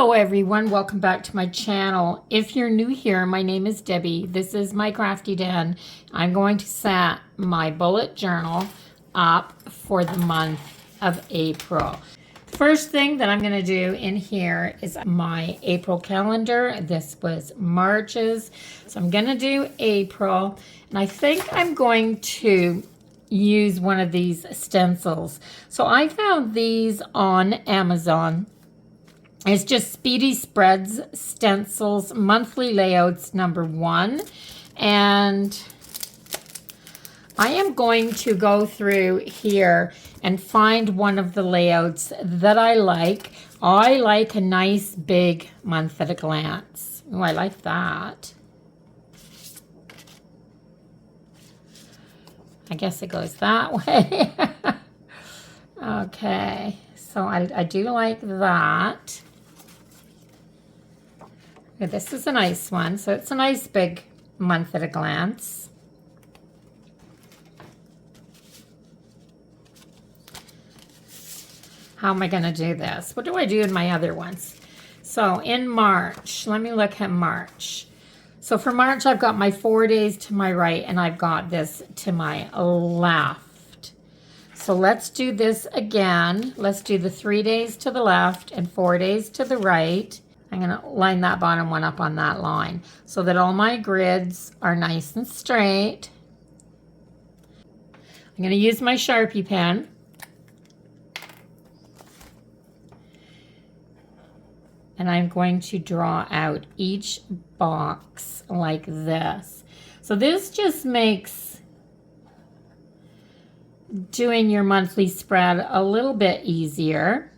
Hello everyone, welcome back to my channel. If you're new here, my name is Debbie. This is my crafty den. I'm going to set my bullet journal up for the month of April. The first thing that I'm going to do in here is my April calendar. This was March's, so I'm going to do April, and I think I'm going to use one of these stencils. So I found these on Amazon. It's just Speedy Spreads Stencils Monthly Layouts #1. And I am going to go through here and find one of the layouts that I like. I like a nice big month at a glance. Oh, I like that. I guess it goes that way. Okay, so I do like that. This is a nice one. So it's a nice big month at a glance. How am I going to do this? What do I do in my other ones? So in March, let me look at March. So for March, I've got my 4 days to my right, and I've got this to my left. So let's do this again. Let's do the 3 days to the left and 4 days to the right. I'm going to line that bottom one up on that line so that all my grids are nice and straight. I'm going to use my Sharpie pen. And I'm going to draw out each box like this. So this just makes doing your monthly spread a little bit easier.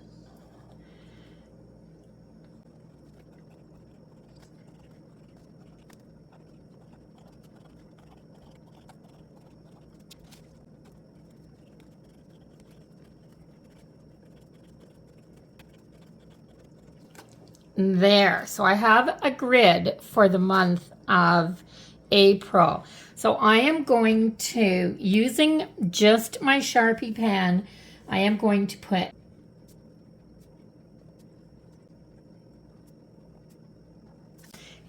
There, so I have a grid for the month of April. So I am going to, using just my Sharpie pen, I am going to put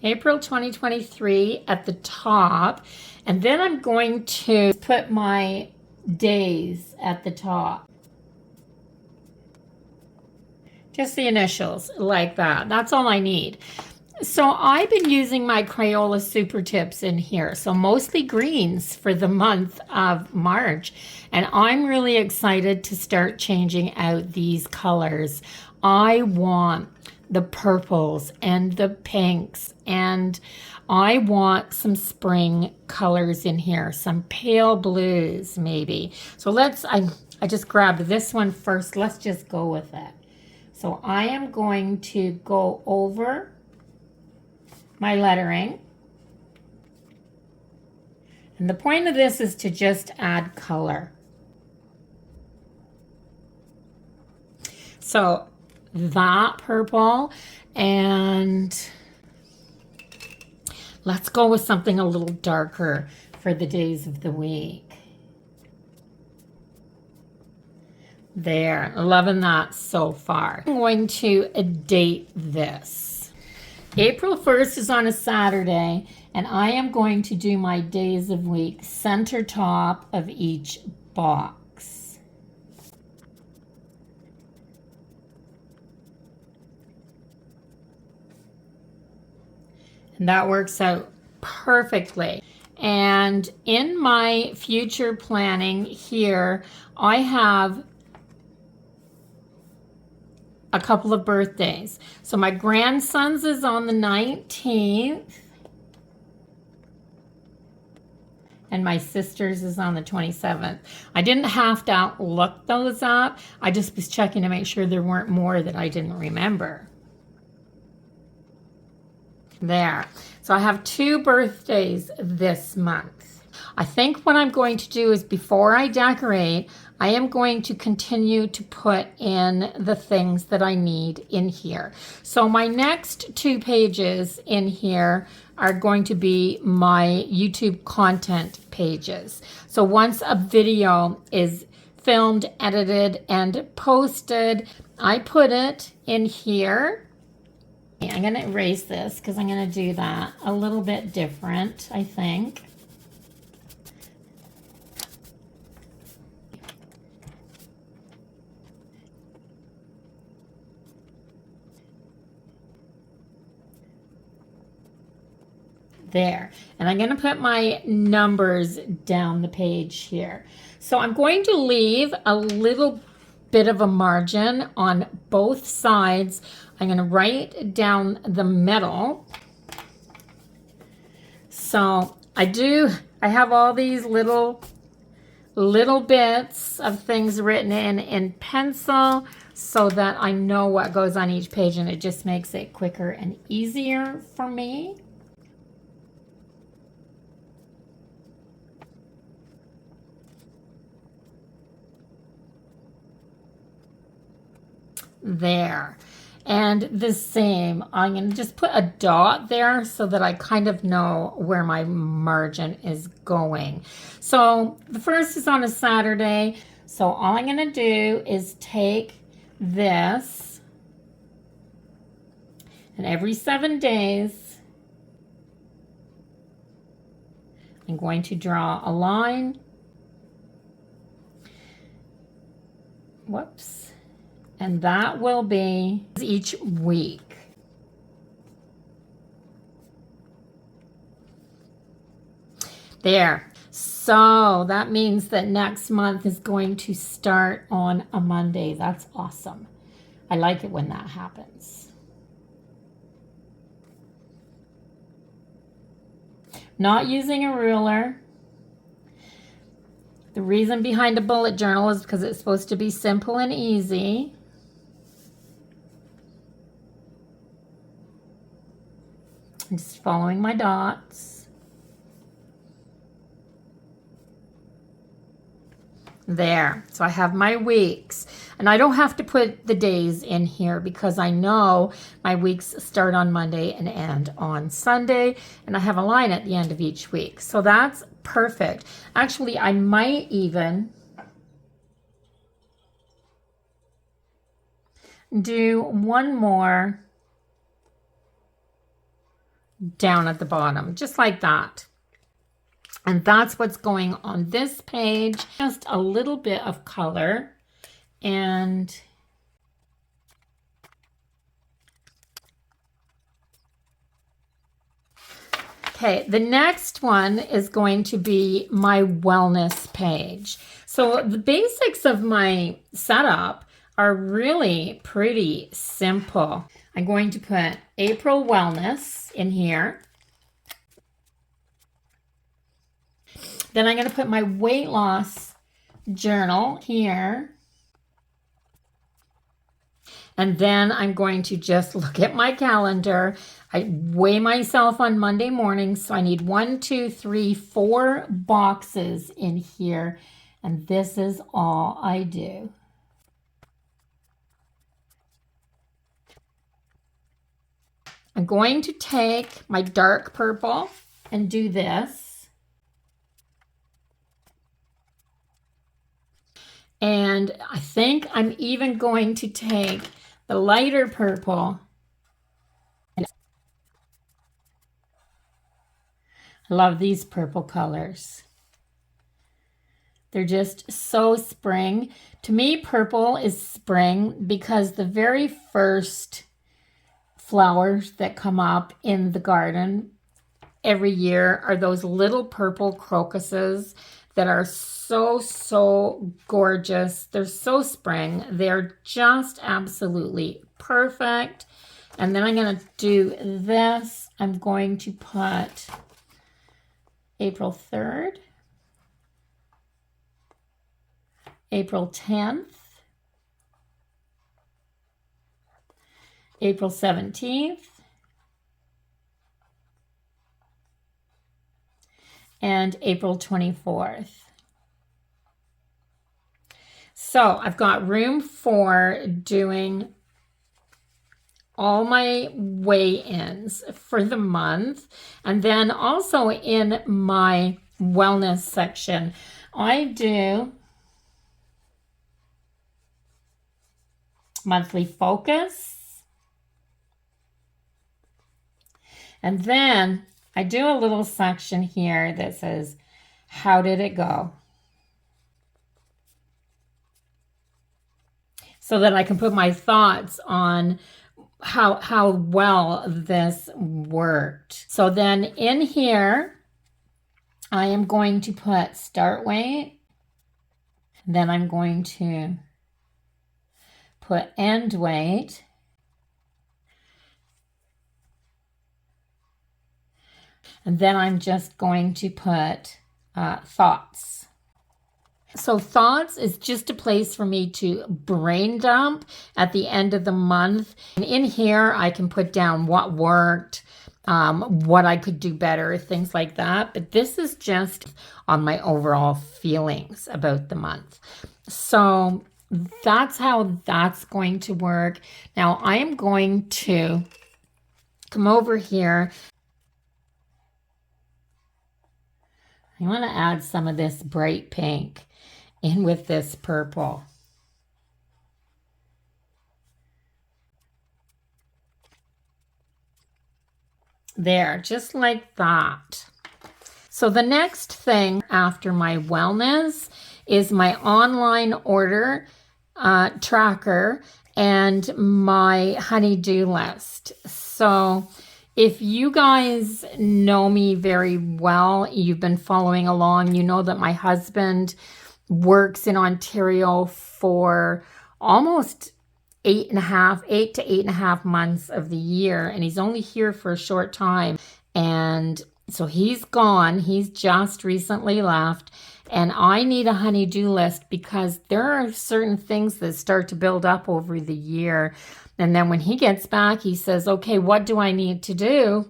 April 2023 at the top, and then I'm going to put my days at the top. Just the initials like that. That's all I need. So I've been using my Crayola Super Tips in here. So mostly greens for the month of March. And I'm really excited to start changing out these colors. I want the purples and the pinks, and I want some spring colors in here. Some pale blues maybe. So I just grabbed this one first. Let's just go with it. So I am going to go over my lettering. And the point of this is to just add color. So that purple, and let's go with something a little darker for the days of the week. There, loving that so far. I'm going to date this. April 1st is on a Saturday, and I am going to do my days of week center top of each box. And that works out perfectly. And in my future planning here, I have a couple of birthdays. So my grandson's is on the 19th. And my sister's is on the 27th. I didn't have to look those up. I just was checking to make sure there weren't more that I didn't remember. There. So I have 2 birthdays this month. I think what I'm going to do is, before I decorate, I am going to continue to put in the things that I need in here. So my next 2 pages in here are going to be my YouTube content pages. So once a video is filmed, edited, and posted, I put it in here. I'm going to erase this because I'm going to do that a little bit different, I think. There. And I'm going to put my numbers down the page here. So I'm going to leave a little bit of a margin on both sides. I'm going to write down the middle. So I have all these little bits of things written in pencil so that I know what goes on each page, and it just makes it quicker and easier for me. There. And the same, I'm going to just put a dot there so that I kind of know where my margin is going. So the first is on a Saturday. So all I'm going to do is take this, and every 7 days, I'm going to draw a line. Whoops. And that will be each week. There. So that means that next month is going to start on a Monday. That's awesome. I like it when that happens. Not using a ruler. The reason behind a bullet journal is because it's supposed to be simple and easy. I'm just following my dots. There. So I have my weeks. And I don't have to put the days in here because I know my weeks start on Monday and end on Sunday. And I have a line at the end of each week. So that's perfect. Actually, I might even do one more down at the bottom, just like that. And that's what's going on this page. Just a little bit of color. And okay, the next one is going to be my wellness page. So the basics of my setup are really pretty simple. I'm going to put April Wellness in here. Then I'm going to put my weight loss journal here. And then I'm going to just look at my calendar. I weigh myself on Monday morning, so I need 1, 2, 3, 4 boxes in here. And this is all I do. I'm going to take my dark purple and do this. And I think I'm even going to take the lighter purple. I love these purple colors. They're just so spring. To me, purple is spring because the very first flowers that come up in the garden every year are those little purple crocuses that are so gorgeous. They're so spring. They're just absolutely perfect. And then I'm going to do this. I'm going to put April 3rd, April 10th, April 17th, and April 24th. So I've got room for doing all my weigh-ins for the month. And then also in my wellness section, I do monthly focus, And then I do a little section here that says, how did it go? So that I can put my thoughts on how well this worked. So then in here, I am going to put start weight. Then I'm going to put end weight. And then I'm just going to put thoughts. So thoughts is just a place for me to brain dump at the end of the month. And in here, I can put down what worked, what I could do better, things like that. But this is just on my overall feelings about the month. So that's how that's going to work. Now I am going to come over here. I want to add some of this bright pink in with this purple. There, just like that. So the next thing after my wellness is my online order tracker and my honey-do list. So if you guys know me very well, you've been following along, you know that my husband works in Ontario for almost 8 to 8.5 months of the year, and he's only here for a short time. And so he's gone. He's just recently left, and I need a honey-do list because there are certain things that start to build up over the year. And then when he gets back, he says, okay, what do I need to do?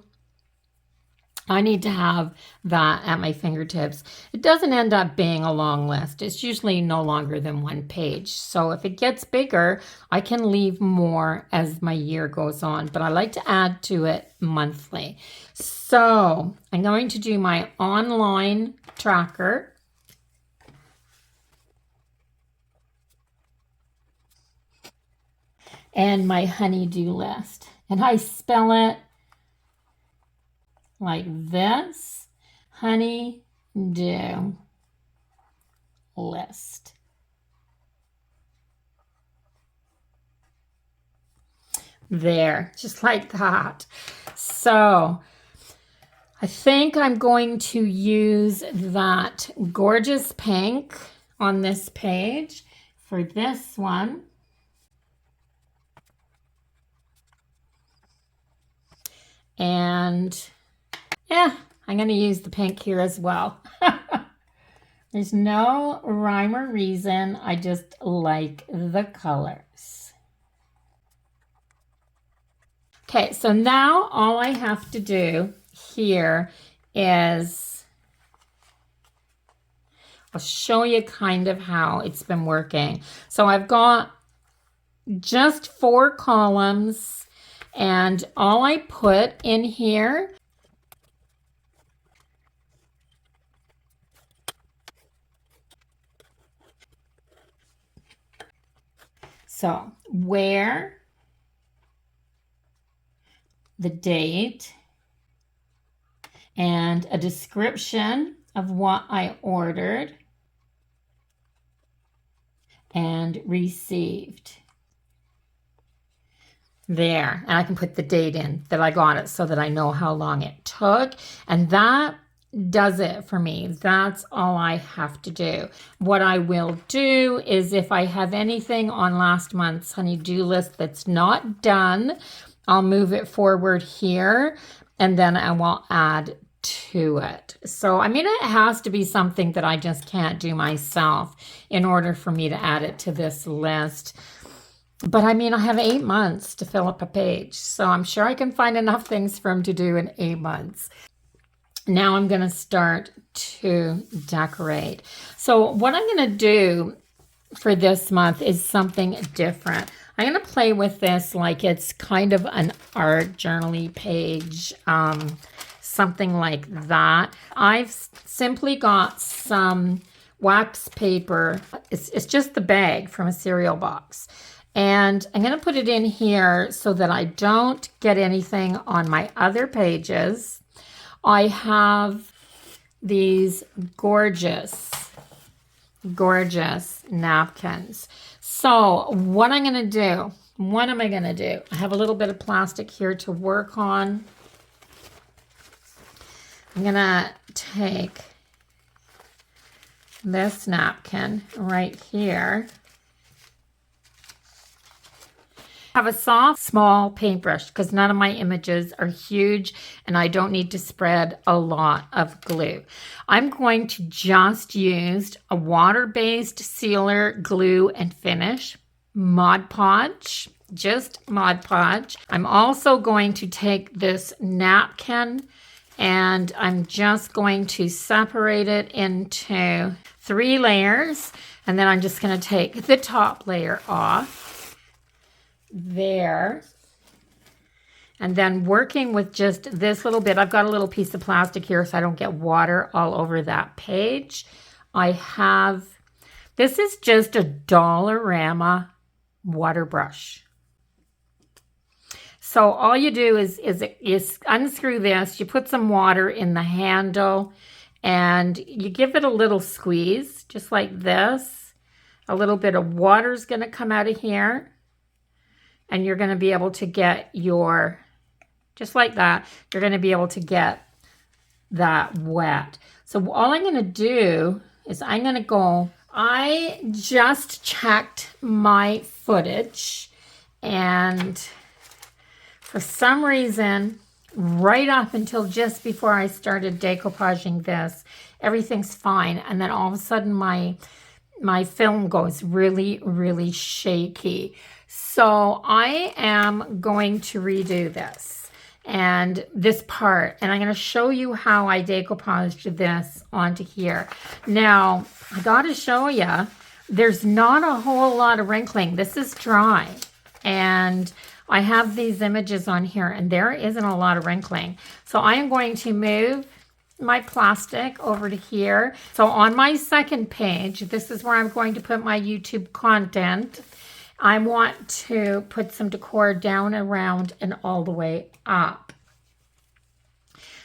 I need to have that at my fingertips. It doesn't end up being a long list. It's usually no longer than 1 page. So if it gets bigger, I can leave more as my year goes on, but I like to add to it monthly. So I'm going to do my online tracker. And my honey-do list. And I spell it like this, honey-do list. There, just like that. So I think I'm going to use that gorgeous pink on this page for this one. And yeah, I'm going to use the pink here as well. There's no rhyme or reason. I just like the colors. Okay, so now all I have to do here is I'll show you kind of how it's been working. So I've got just 4 columns. And all I put in here so where, the date, and a description of what I ordered and received. There, and I can put the date in that I got it so that I know how long it took. And that does it for me. That's all I have to do. What I will do is if I have anything on last month's honey-do list that's not done, I'll move it forward here and then I will add to it. So, I mean, it has to be something that I just can't do myself in order for me to add it to this list. But I mean, I have 8 months to fill up a page, so I'm sure I can find enough things for him to do in 8 months. Now I'm going to start to decorate. So what I'm going to do for this month is something different. I'm going to play with this like it's kind of an art journal-y page, something like that. I've simply got some wax paper. It's just the bag from a cereal box. And I'm going to put it in here so that I don't get anything on my other pages. I have these gorgeous napkins. So what I'm going to do, what am I going to do? I have a little bit of plastic here to work on. I'm going to take this napkin right here. I have a soft, small paintbrush because none of my images are huge and I don't need to spread a lot of glue. I'm going to just use a water-based sealer, glue, and finish. Mod Podge, just Mod Podge. I'm also going to take this napkin and I'm just going to separate it into 3 layers. And then I'm just going to take the top layer off. There. And then working with just this little bit, I've got a little piece of plastic here so I don't get water all over that page. I have, this is just a Dollarama water brush. So all you do is unscrew this, you put some water in the handle and you give it a little squeeze, just like this. A little bit of water is going to come out of here. And you're going to be able to get your, just like that, you're going to be able to get that wet. So all I'm going to do is I'm going to go, I just checked my footage and for some reason, right up until just before I started decoupaging this, everything's fine. And then all of a sudden my film goes really, really shaky. So I am going to redo this and this part, and I'm going to show you how I decoupaged this onto here. Now, I got to show you, there's not a whole lot of wrinkling. This is dry, and I have these images on here, and there isn't a lot of wrinkling. So I am going to move my plastic over to here. So on my second page, this is where I'm going to put my YouTube content. I want to put some decor down, around, and all the way up.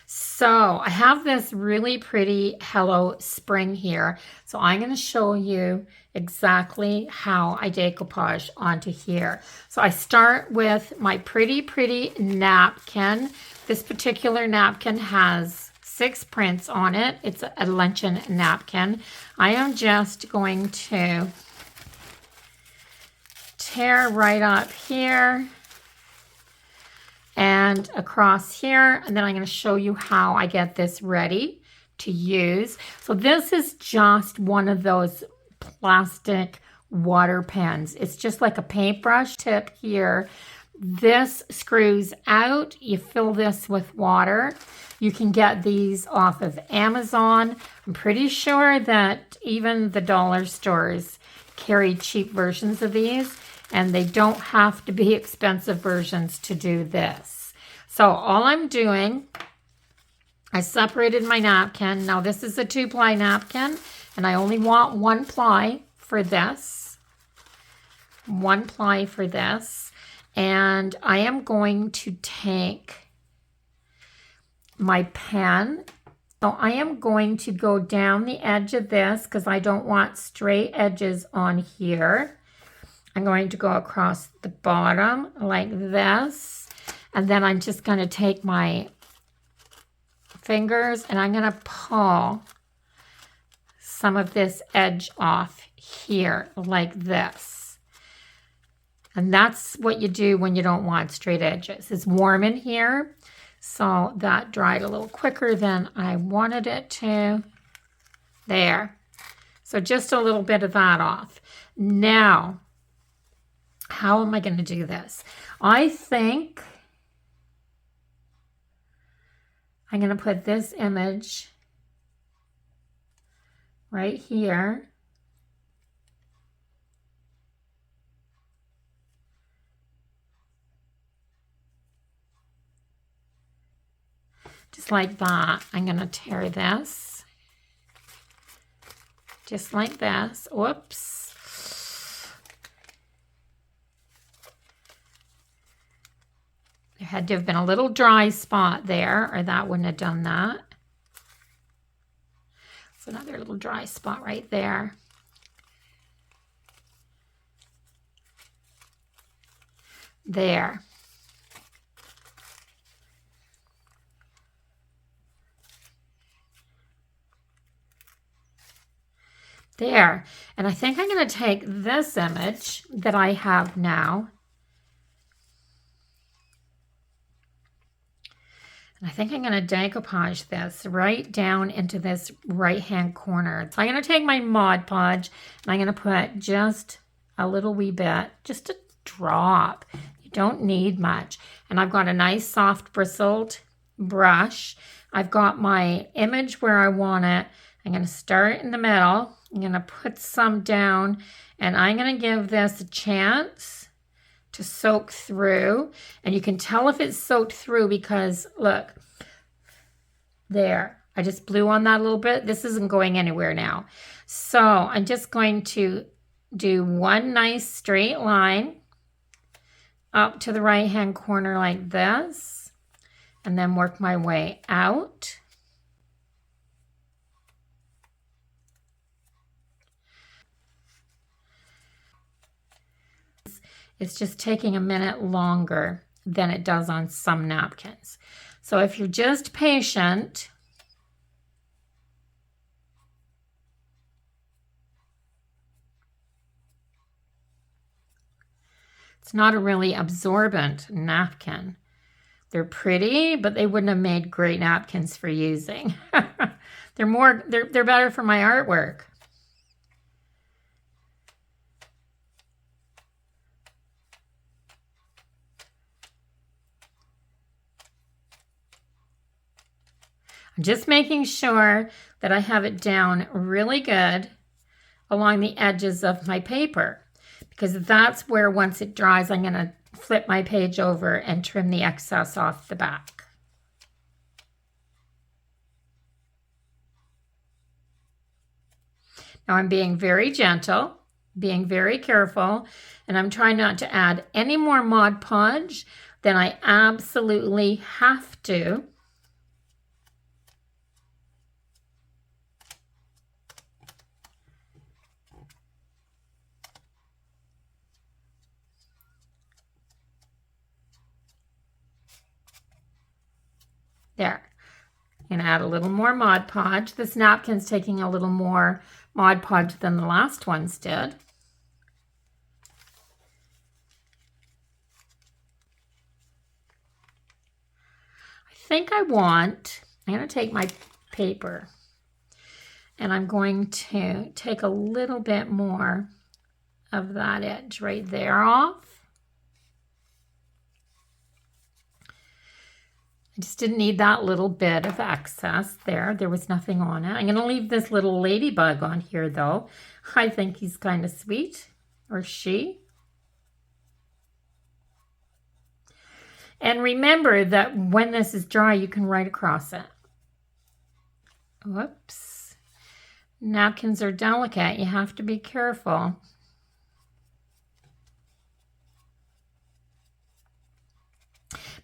So I have this really pretty Hello Spring here. So I'm going to show you exactly how I decoupage onto here. So I start with my pretty, pretty napkin. This particular napkin has 6 prints on it. It's a luncheon napkin. I am just going to tear right up here and across here, and then I'm going to show you how I get this ready to use. So this is just one of those plastic water pens. It's just like a paintbrush tip here. This screws out. You fill this with water. You can get these off of Amazon. I'm pretty sure that even the dollar stores carry cheap versions of these. And they don't have to be expensive versions to do this. So all I'm doing, I separated my napkin. Now this is a 2-ply napkin, and I only want 1 ply for this. 1 ply for this. And I am going to take my pen. So I am going to go down the edge of this because I don't want straight edges on here. I'm going to go across the bottom like this, and then I'm just going to take my fingers and I'm going to pull some of this edge off here like this. And that's what you do when you don't want straight edges. It's warm in here, so that dried a little quicker than I wanted it to. There. So just a little bit of that off. Now, how am I going to do this? I think I'm going to put this image right here. Just like that. I'm going to tear this. Just like this. Whoops. had to have been a little dry spot there, or that wouldn't have done that. So another little dry spot right there. There. There. And I think I'm going to take this image that I have now. And I think I'm going to decoupage this right down into this right-hand corner. So I'm going to take my Mod Podge and I'm going to put just a little wee bit, just a drop. You don't need much. And I've got a nice soft bristled brush. I've got my image where I want it. I'm going to start in the middle. I'm going to put some down and I'm going to give this a chance to soak through. And you can tell if it's soaked through because look, there, I just blew on that a little bit. This isn't going anywhere now. So I'm just going to do one nice straight line up to the right hand corner like this, and then work my way out. It's just taking a minute longer than it does on some napkins. So if you're just patient, it's not a really absorbent napkin. They're pretty, but they wouldn't have made great napkins for using. They're better for my artwork. I'm just making sure that I have it down really good along the edges of my paper, because that's where once it dries, I'm going to flip my page over and trim the excess off the back. Now I'm being very gentle, being very careful, and I'm trying not to add any more Mod Podge than I absolutely have to. There. I'm going to add a little more Mod Podge. This napkin's taking a little more Mod Podge than the last ones did. I think I'm going to take my paper and I'm going to take a little bit more of that edge right there off. I just didn't need that little bit of excess there. There was nothing on it. I'm going to leave this little ladybug on here though. I think he's kind of sweet, or she. And remember that when this is dry, you can write across it. Whoops. Napkins are delicate. You have to be careful.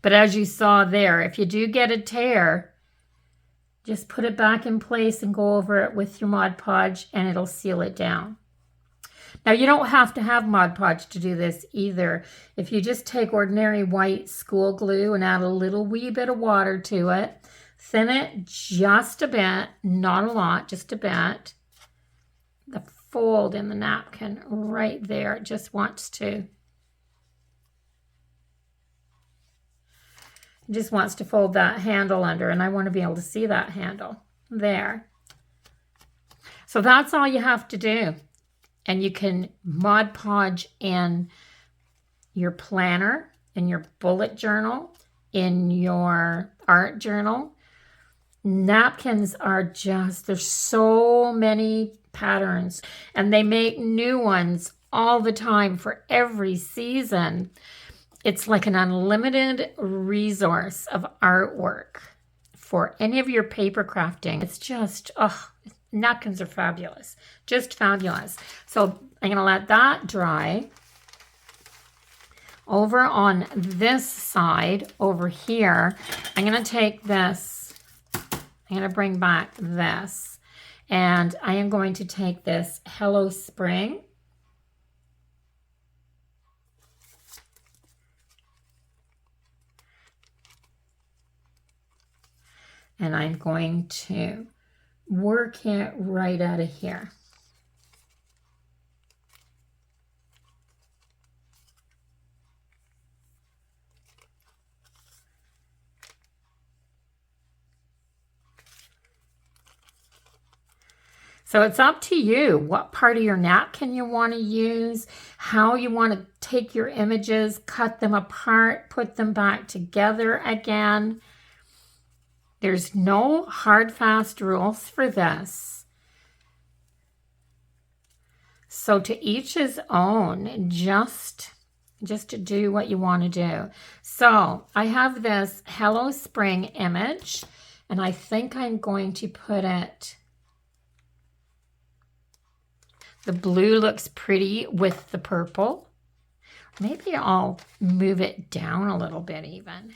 But as you saw there, if you do get a tear, just put it back in place and go over it with your Mod Podge and it'll seal it down. Now you don't have to have Mod Podge to do this either. If you just take ordinary white school glue and add a little wee bit of water to it, thin it just a bit, not a lot, just a bit. The fold in the napkin right there, it just wants to fold that handle under, and I want to be able to see that handle there. So that's all you have to do. And you can Mod Podge in your planner, in your bullet journal, in your art journal. Napkins are just, there's so many patterns, and they make new ones all the time for every season. It's like an unlimited resource of artwork for any of your paper crafting. It's just, oh, napkins are fabulous, just fabulous. So I'm going to let that dry. Over on this side, over here, I'm going to take this, I'm going to bring back this, and I am going to take this Hello Spring, and I'm going to work it right out of here. So it's up to you what part of your napkin you want to use, how you want to take your images, cut them apart, put them back together again. There's no hard, fast rules for this. So to each his own, just to do what you want to do. So I have this Hello Spring image, and I think I'm going to put it, the blue looks pretty with the purple. Maybe I'll move it down a little bit even,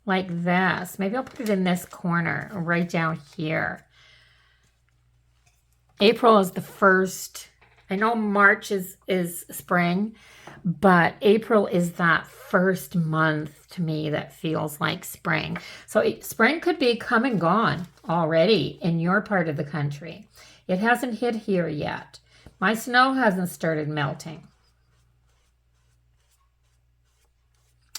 like this. Maybe I'll put it in this corner, right down here. April is the first. I know March is spring, but April is that first month to me that feels like spring. So spring could be come and gone already in your part of the country. It hasn't hit here yet. My snow hasn't started melting.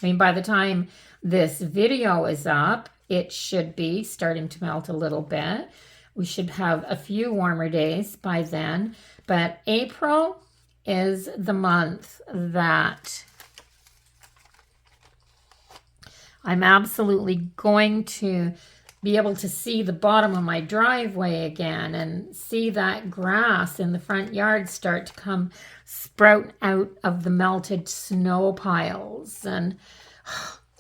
I mean, by the time this video is up, it should be starting to melt a little bit. We should have a few warmer days by then. But April is the month that I'm absolutely going to be able to see the bottom of my driveway again and see that grass in the front yard start to come sprout out of the melted snow piles. And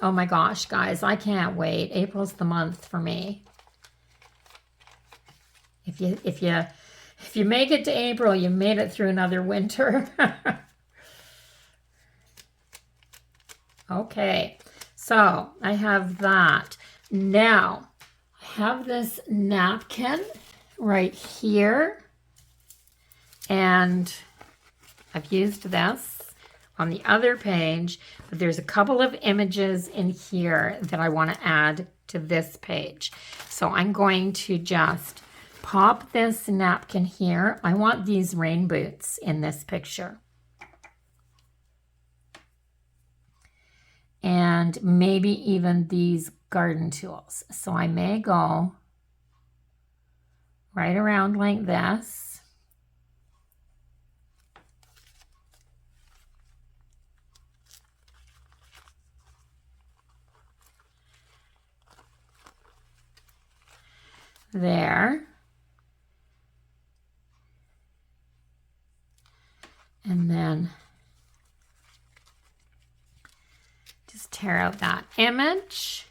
oh my gosh, guys, I can't wait. April's the month for me. If you make it to April, you made it through another winter. Okay, so I have that. Now, I have this napkin right here, and I've used this on the other page, but there's a couple of images in here that I want to add to this page. So I'm going to just pop this napkin here. I want these rain boots in this picture. And maybe even these garden tools. So I may go right around like this. There. And then just tear out that image.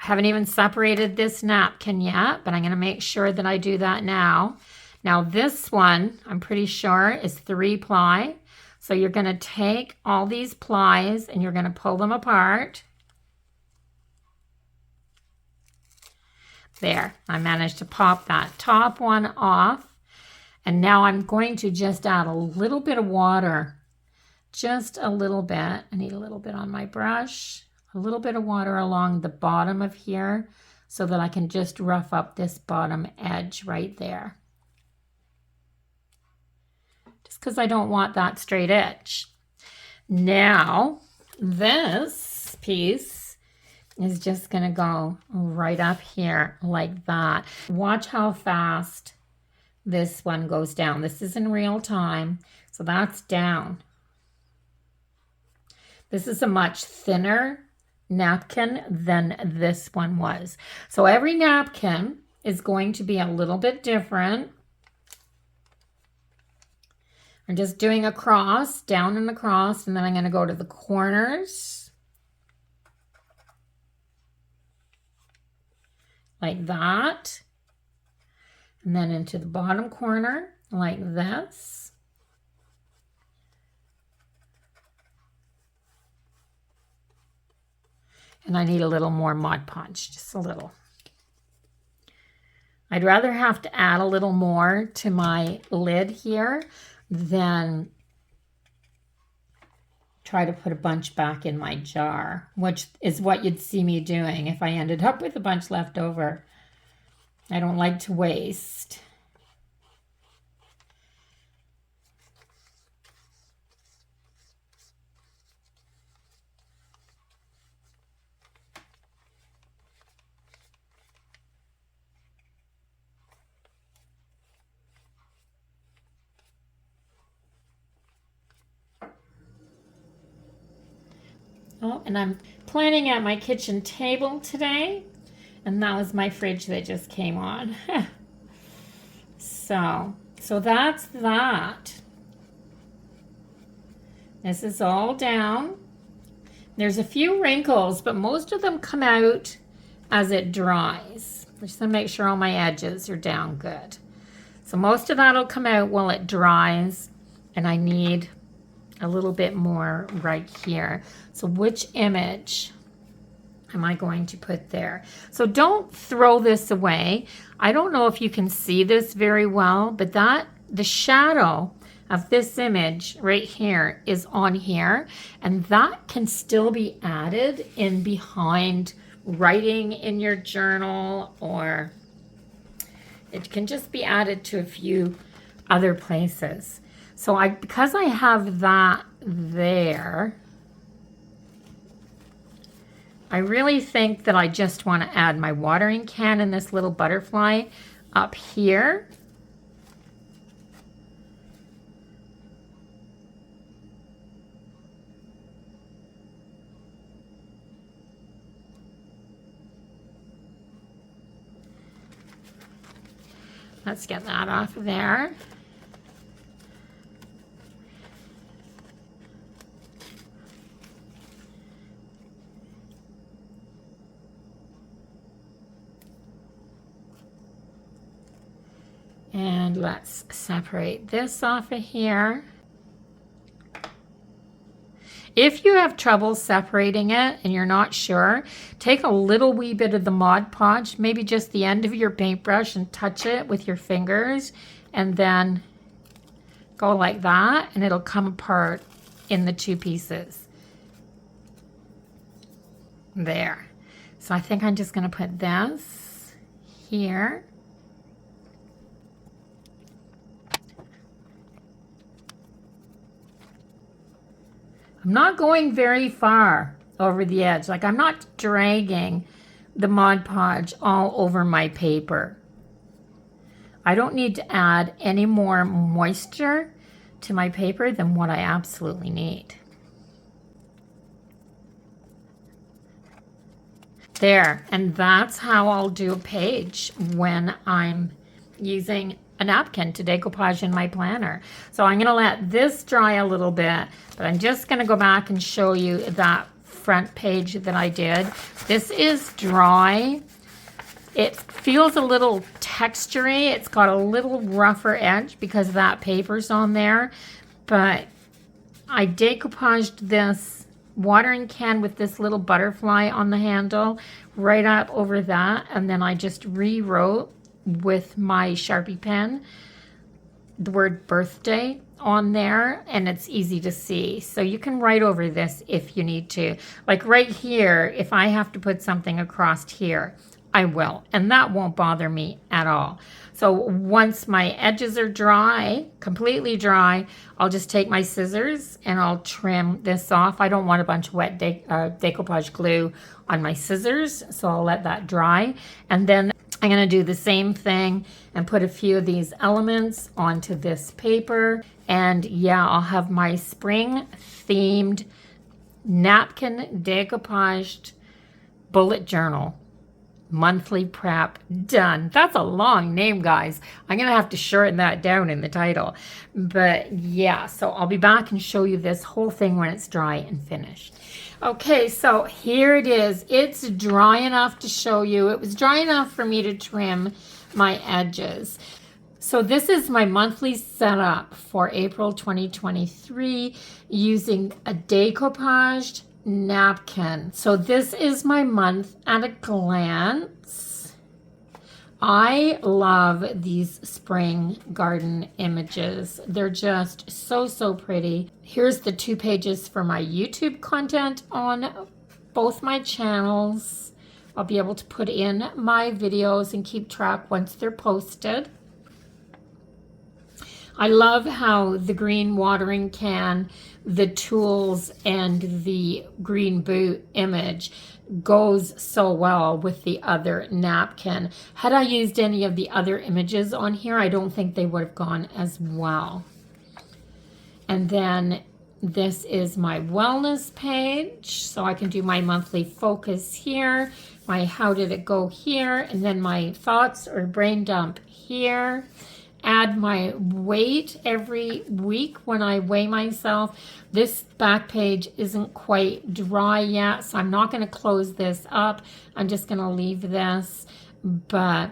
I haven't even separated this napkin yet, but I'm going to make sure that I do that now. Now this one, I'm pretty sure, is 3-ply. So you're going to take all these plies and you're going to pull them apart. There, I managed to pop that top one off. And now I'm going to just add a little bit of water. Just a little bit. I need a little bit on my brush. A little bit of water along the bottom of here so that I can just rough up this bottom edge right there. Just because I don't want that straight edge. Now, this piece is just going to go right up here like that. Watch how fast this one goes down. This is in real time, so that's down. This is a much thinner napkin than this one was. So every napkin is going to be a little bit different. I'm just doing a cross, down and across, and then I'm going to go to the corners. Like that. And then into the bottom corner, like this. And I need a little more Mod Podge, just a little. I'd rather have to add a little more to my lid here than try to put a bunch back in my jar, which is what you'd see me doing if I ended up with a bunch left over. I don't like to waste. Oh, and I'm planning at my kitchen table today, and that was my fridge that just came on. So that's that. This is all down. There's a few wrinkles, but most of them come out as it dries. Just to make sure all my edges are down good. So most of that'll come out while it dries, and I need a little bit more right here. So which image am I going to put there? So don't throw this away. I don't know if you can see this very well, but the shadow of this image right here is on here, and that can still be added in behind writing in your journal, or it can just be added to a few other places. So because I have that there, I really think that I just want to add my watering can and this little butterfly up here. Let's get that off of there. And let's separate this off of here. If you have trouble separating it and you're not sure, take a little wee bit of the Mod Podge, maybe just the end of your paintbrush, and touch it with your fingers, and then go like that, and it'll come apart in the two pieces. There. So I think I'm just going to put this here. I'm not going very far over the edge. Like, I'm not dragging the Mod Podge all over my paper. I don't need to add any more moisture to my paper than what I absolutely need. There, and that's how I'll do a page when I'm using a napkin to decoupage in my planner. So I'm gonna let this dry a little bit, but I'm just gonna go back and show you that front page that I did. This is dry. It feels a little textury. It's got a little rougher edge because that paper's on there, but I decoupaged this watering can with this little butterfly on the handle right up over that, and then I just rewrote with my Sharpie pen the word birthday on there, and it's easy to see. So you can write over this if you need to. Like right here, if I have to put something across here, I will, and that won't bother me at all. So once my edges are dry, completely dry, I'll just take my scissors and I'll trim this off. I don't want a bunch of wet decoupage glue on my scissors, so I'll let that dry. And then I'm going to do the same thing and put a few of these elements onto this paper. And yeah, I'll have my spring themed napkin decoupaged bullet journal monthly prep done. That's a long name, guys. I'm gonna have to shorten that down in the title. But yeah, so I'll be back and show you this whole thing when it's dry and finished. Okay, so here it is. It's dry enough to show you. It was dry enough for me to trim my edges. So this is my monthly setup for April 2023 using a decoupaged napkin. So this is my month at a glance. I love these spring garden images. They're just so, so pretty. Here's the 2 pages for my YouTube content on both my channels. I'll be able to put in my videos and keep track once they're posted. I love how the green watering can, the tools, and the green boot image goes so well with the other napkin. Had I used any of the other images on here, I don't think they would have gone as well. And then this is my wellness page, so I can do my monthly focus here, my how did it go here, and then my thoughts or brain dump here. Add my weight every week when I weigh myself. This back page isn't quite dry yet, so I'm not going to close this up. I'm just going to leave this, but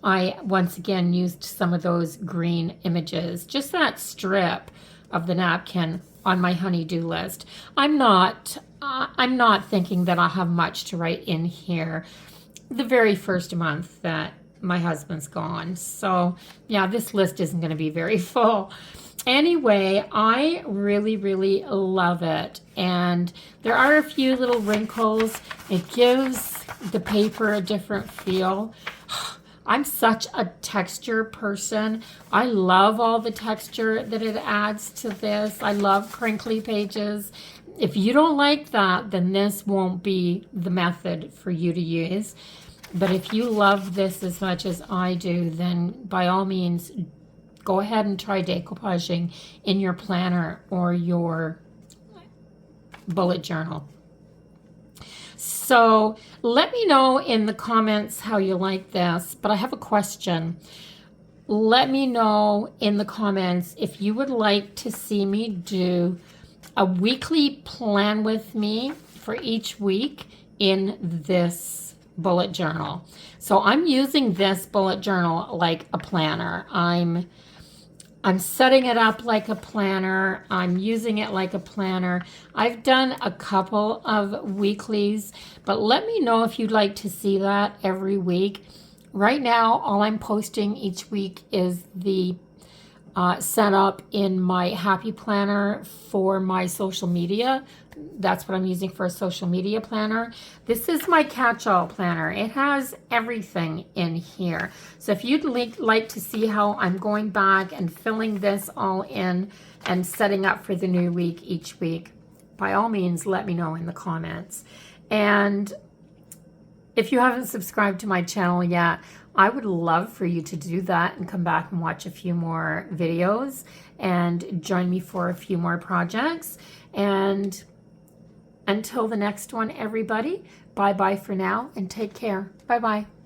I once again used some of those green images, just that strip of the napkin on my honey-do list. I'm not thinking that I'll have much to write in here the very first month that my husband's gone. So yeah, this list isn't going to be very full. Anyway, I really, really love it. And there are a few little wrinkles. It gives the paper a different feel. I'm such a texture person. I love all the texture that it adds to this. I love crinkly pages. If you don't like that, then this won't be the method for you to use. But if you love this as much as I do, then by all means, go ahead and try decoupaging in your planner or your bullet journal. So let me know in the comments how you like this, but I have a question. Let me know in the comments if you would like to see me do a weekly plan with me for each week in this bullet journal. So I'm using this bullet journal like a planner. I'm setting it up like a planner. I'm using it like a planner. I've done a couple of weeklies, but let me know if you'd like to see that every week. Right now, all I'm posting each week is the setup in my Happy Planner for my social media. That's what I'm using for a social media planner. This is my catch-all planner. It has everything in here. So if you'd like to see how I'm going back and filling this all in and setting up for the new week each week, by all means, let me know in the comments. And if you haven't subscribed to my channel yet, I would love for you to do that and come back and watch a few more videos and join me for a few more projects. And until the next one, everybody, bye-bye for now and take care. Bye-bye.